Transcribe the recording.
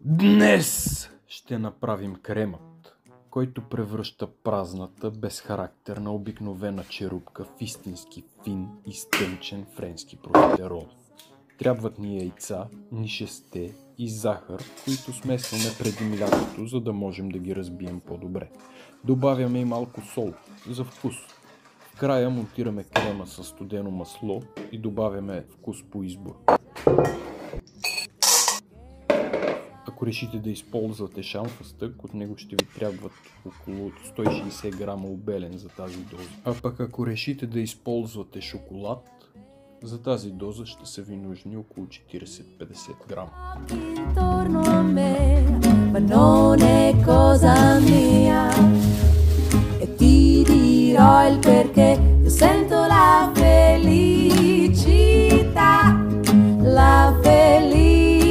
Днес ще направим кремът, който превръща празната, безхарактерна, обикновена черупка в истински фин и стънчен френски профитерол. Трябват ни яйца, нишесте и захар, които смесваме преди млякото, за да можем да ги разбием по-добре. Добавяме и малко сол, за вкус. В края монтираме крема със студено масло и добавяме вкус по избор. Ако решите да използвате шамфастък, от него ще ви трябват около 160 грама обелен за тази доза. А пък ако решите да използвате шоколад, за тази доза ще са ви нужни около 40-50 грама. La felicità